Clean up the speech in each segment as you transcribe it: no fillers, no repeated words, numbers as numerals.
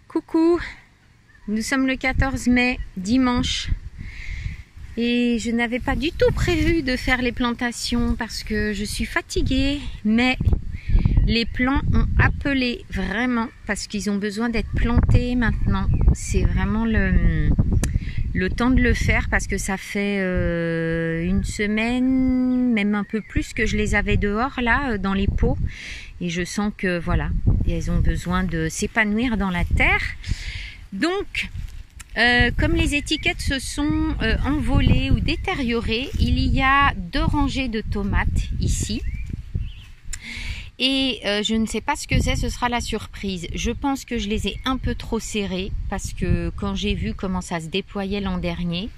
Coucou, nous sommes le 14 mai, dimanche, et je n'avais pas du tout prévu de faire les plantations parce que je suis fatiguée, mais les plants ont appelé vraiment parce qu'ils ont besoin d'être plantés maintenant. C'est vraiment le temps de le faire parce que ça fait une semaine, même un peu plus que je les avais dehors là dans les pots, et je sens que voilà, elles ont besoin de s'épanouir dans la terre. Donc comme les étiquettes se sont envolées ou détériorées, il y a 2 rangées de tomates ici. Et je ne sais pas ce que c'est, ce sera la surprise. Je pense que je les ai un peu trop serrées parce que quand j'ai vu comment ça se déployait l'an dernier,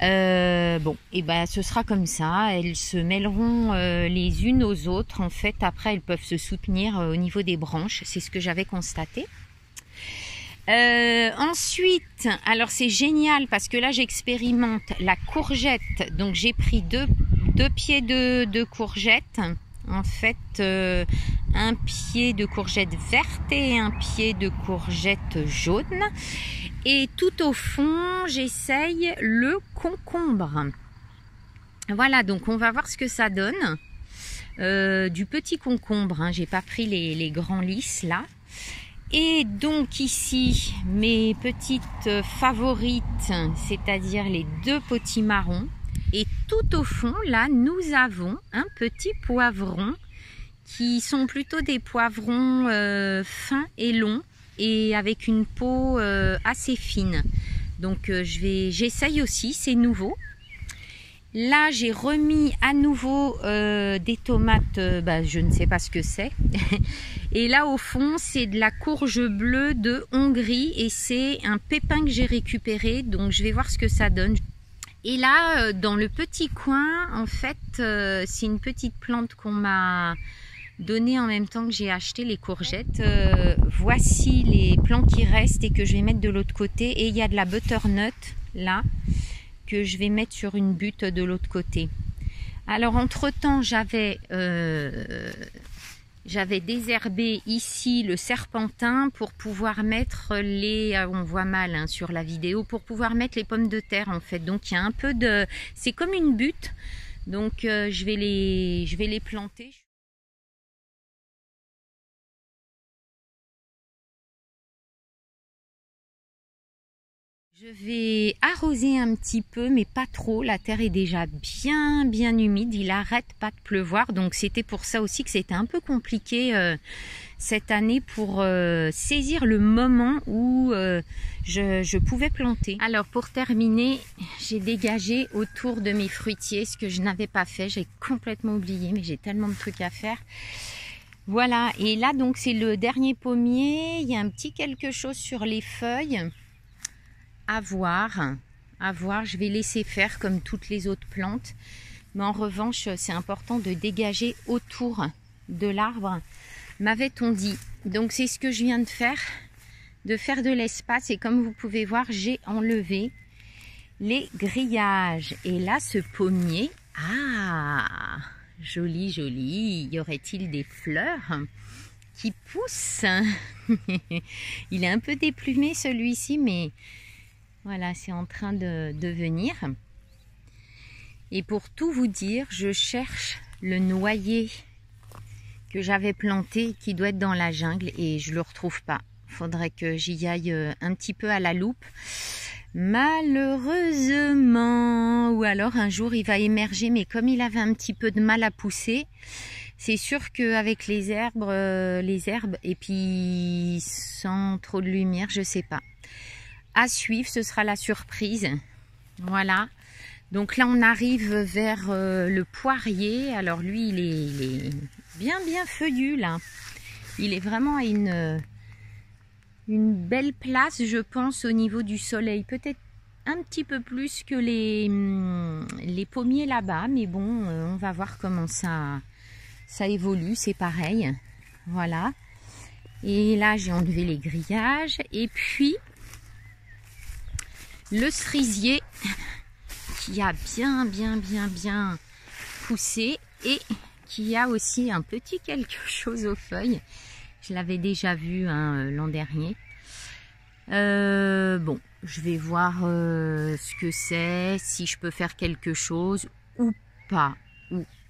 bon, et ben ce sera comme ça. Elles se mêleront les unes aux autres. En fait, après, elles peuvent se soutenir au niveau des branches. C'est ce que j'avais constaté. Ensuite, alors c'est génial parce que là j'expérimente la courgette. Donc j'ai pris deux pieds de courgette. En fait, un pied de courgette verte et un pied de courgette jaune. Et tout au fond, j'essaye le concombre. Voilà, donc on va voir ce que ça donne. Du petit concombre, hein, j'ai pas pris les grands lisses là. Et donc ici, mes petites favorites, c'est-à-dire les 2 potimarrons. Et tout au fond, là, nous avons un petit poivron qui sont plutôt des poivrons fins et longs et avec une peau assez fine. Donc j'essaye aussi, c'est nouveau. Là, j'ai remis à nouveau des tomates, je ne sais pas ce que c'est. Et là, au fond, c'est de la courge bleue de Hongrie et c'est un pépin que j'ai récupéré. Donc, je vais voir ce que ça donne. Et là, dans le petit coin, en fait, c'est une petite plante qu'on m'a donnée en même temps que j'ai acheté les courgettes. Voici les plants qui restent et que je vais mettre de l'autre côté. Et il y a de la butternut, là, que je vais mettre sur une butte de l'autre côté. Alors, entre-temps, j'avais désherbé ici le serpentin pour pouvoir mettre les... on voit mal hein, sur la vidéo, pour pouvoir mettre les pommes de terre en fait. Donc il y a un peu de... c'est comme une butte. Donc je vais les planter. Je vais arroser un petit peu, mais pas trop. La terre est déjà bien humide. Il arrête pas de pleuvoir. Donc c'était pour ça aussi que c'était un peu compliqué cette année pour saisir le moment où je pouvais planter. Alors pour terminer, j'ai dégagé autour de mes fruitiers, ce que je n'avais pas fait. J'ai complètement oublié, mais j'ai tellement de trucs à faire. Voilà. Et là donc c'est le dernier pommier. Il y a un petit quelque chose sur les feuilles. À voir, je vais laisser faire comme toutes les autres plantes. Mais en revanche, c'est important de dégager autour de l'arbre, m'avait-on dit. Donc c'est ce que je viens de faire de l'espace. Et comme vous pouvez voir, j'ai enlevé les grillages. Et là, ce pommier, joli, joli. Y aurait-il des fleurs qui poussent? Il est un peu déplumé celui-ci, mais... voilà, c'est en train de venir. Et pour tout vous dire, je cherche le noyer que j'avais planté qui doit être dans la jungle et je le retrouve pas. Il faudrait que j'y aille un petit peu à la loupe. Malheureusement, ou alors un jour il va émerger, mais comme il avait un petit peu de mal à pousser, c'est sûr qu'avec les herbes et puis sans trop de lumière, je sais pas. À suivre, ce sera la surprise. Voilà. Donc là, on arrive vers le poirier. Alors lui, il est bien feuillu là. Il est vraiment à une belle place, je pense, au niveau du soleil. Peut-être un petit peu plus que les pommiers là-bas. Mais bon, on va voir comment ça évolue. C'est pareil. Voilà. Et là, j'ai enlevé les grillages. Et puis... le cerisier qui a bien poussé et qui a aussi un petit quelque chose aux feuilles. Je l'avais déjà vu hein, l'an dernier. Bon, je vais voir ce que c'est, si je peux faire quelque chose ou pas.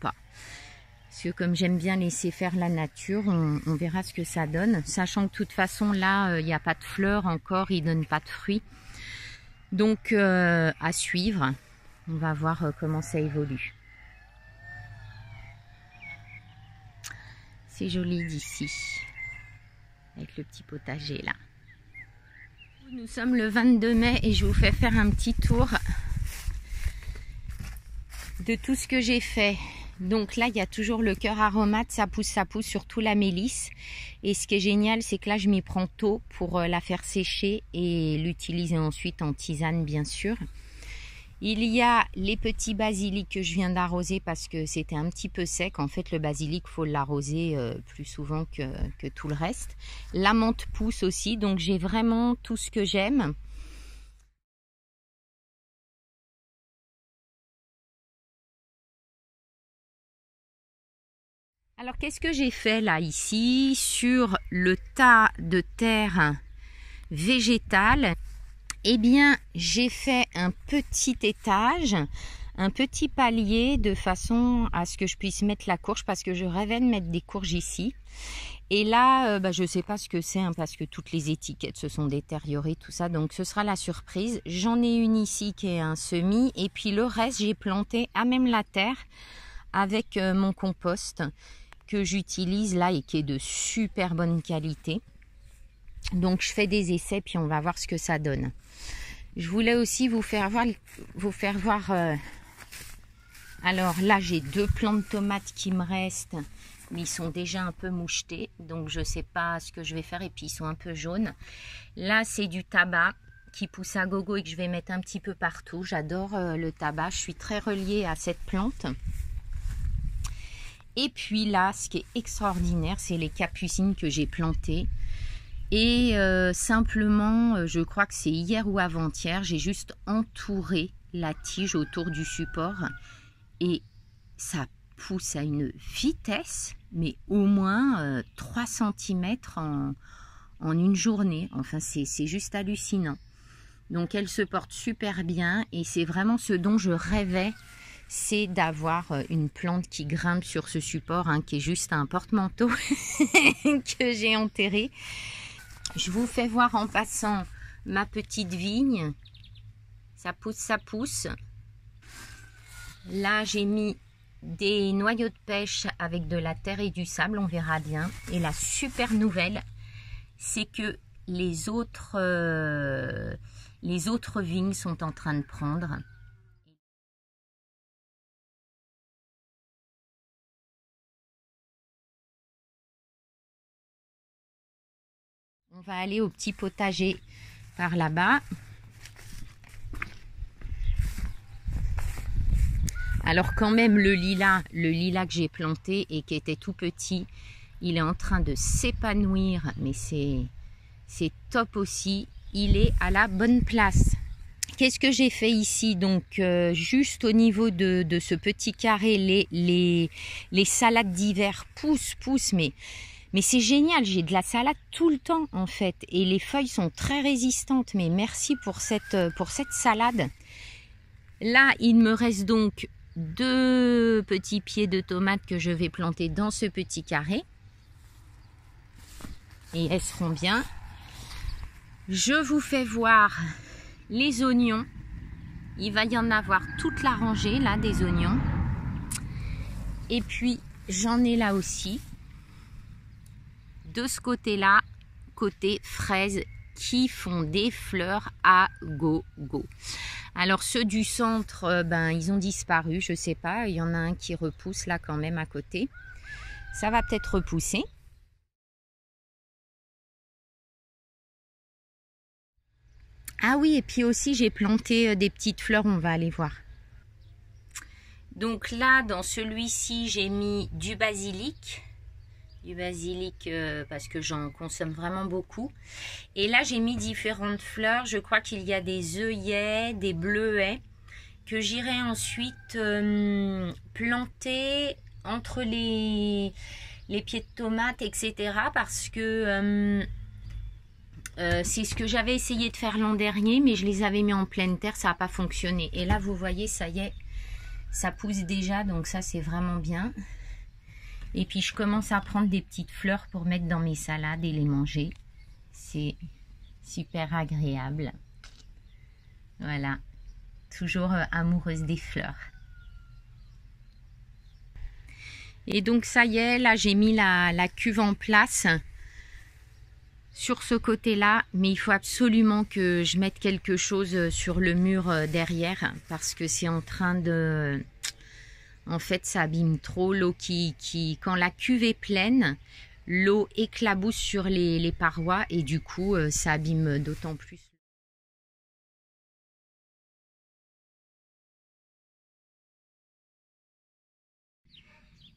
Parce que comme j'aime bien laisser faire la nature, on verra ce que ça donne. Sachant que de toute façon, là, il n'y a pas de fleurs encore, il ne donne pas de fruits. Donc, à suivre. On va voir comment ça évolue. C'est joli d'ici, avec le petit potager là. Nous sommes le 22 mai et je vous fais faire un petit tour de tout ce que j'ai fait. Donc là, il y a toujours le cœur aromate, ça pousse, surtout la mélisse. Et ce qui est génial, c'est que là, je m'y prends tôt pour la faire sécher et l'utiliser ensuite en tisane, bien sûr. Il y a les petits basiliques que je viens d'arroser parce que c'était un petit peu sec. En fait, le basilic, il faut l'arroser plus souvent que tout le reste. La menthe pousse aussi, donc j'ai vraiment tout ce que j'aime. Alors, qu'est-ce que j'ai fait là, ici, sur le tas de terre végétale? Eh bien, j'ai fait un petit étage, un petit palier de façon à ce que je puisse mettre la courge parce que je rêvais de mettre des courges ici. Et là, je ne sais pas ce que c'est parce que toutes les étiquettes se sont détériorées, tout ça. Donc, ce sera la surprise. J'en ai une ici qui est un semis et puis le reste, j'ai planté à même la terre avec mon compost que j'utilise là et qui est de super bonne qualité. Donc, je fais des essais puis on va voir ce que ça donne. Je voulais aussi vous faire voir alors là, j'ai 2 plants de tomates qui me restent, mais ils sont déjà un peu mouchetés, donc je ne sais pas ce que je vais faire et puis ils sont un peu jaunes. Là, c'est du tabac qui pousse à gogo et que je vais mettre un petit peu partout. J'adore le tabac, je suis très reliée à cette plante. Et puis là, ce qui est extraordinaire, c'est les capucines que j'ai plantées. Et simplement, je crois que c'est hier ou avant-hier, j'ai juste entouré la tige autour du support. Et ça pousse à une vitesse, mais au moins 3 cm en une journée. Enfin, c'est juste hallucinant. Donc, elle se porte super bien et c'est vraiment ce dont je rêvais, c'est d'avoir une plante qui grimpe sur ce support, qui est juste un porte-manteau que j'ai enterré. Je vous fais voir en passant ma petite vigne. Ça pousse. Là, j'ai mis des noyaux de pêche avec de la terre et du sable, on verra bien. Et la super nouvelle, c'est que les autres vignes sont en train de prendre. On va aller au petit potager par là-bas. Alors quand même le lilas que j'ai planté et qui était tout petit, il est en train de s'épanouir, mais c'est top aussi. Il est à la bonne place. Qu'est-ce que j'ai fait ici? Donc juste au niveau de ce petit carré, les salades d'hiver poussent, mais c'est génial, j'ai de la salade tout le temps en fait. Et les feuilles sont très résistantes, mais merci pour cette salade. Là, il me reste donc 2 petits pieds de tomates que je vais planter dans ce petit carré. Et elles seront bien. Je vous fais voir les oignons. Il va y en avoir toute la rangée là des oignons. Et puis j'en ai là aussi. De ce côté-là, côté fraises qui font des fleurs à gogo. Alors ceux du centre, ils ont disparu, je sais pas. Il y en a un qui repousse là quand même à côté. Ça va peut-être repousser. Ah oui, et puis aussi j'ai planté des petites fleurs, on va aller voir. Donc là, dans celui-ci, j'ai mis du basilic. Parce que j'en consomme vraiment beaucoup. Et là, j'ai mis différentes fleurs. Je crois qu'il y a des œillets, des bleuets que j'irai ensuite planter entre les pieds de tomates, etc. Parce que C'est ce que j'avais essayé de faire l'an dernier, mais je les avais mis en pleine terre, ça n'a pas fonctionné. Et là, vous voyez, ça y est, ça pousse déjà, donc ça, c'est vraiment bien. Et puis, je commence à prendre des petites fleurs pour mettre dans mes salades et les manger. C'est super agréable. Voilà, toujours amoureuse des fleurs. Et donc, ça y est, là, j'ai mis la cuve en place. Sur ce côté-là, mais il faut absolument que je mette quelque chose sur le mur derrière parce que c'est en train de... En fait, ça abîme trop l'eau quand la cuve est pleine, l'eau éclabousse sur les parois et du coup, ça abîme d'autant plus.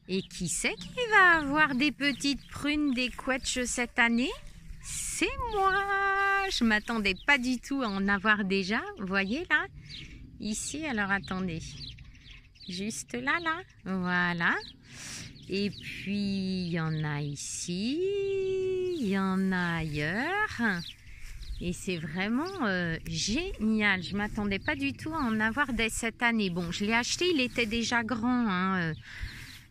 Et qui c'est qui va avoir des petites prunes, des quetches cette année? C'est moi! Je m'attendais pas du tout à en avoir déjà. Vous voyez là? Ici, alors attendez. Juste là, là. Voilà. Et puis, il y en a ici. Il y en a ailleurs. Et c'est vraiment génial. Je m'attendais pas du tout à en avoir dès cette année. Bon, je l'ai acheté, il était déjà grand, hein.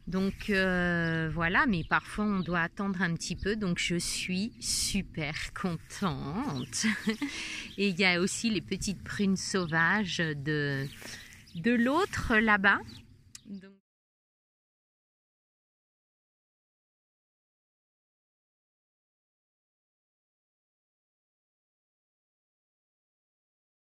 Donc voilà, mais parfois on doit attendre un petit peu, donc je suis super contente. Et il y a aussi les petites prunes sauvages de l'autre là-bas. Donc...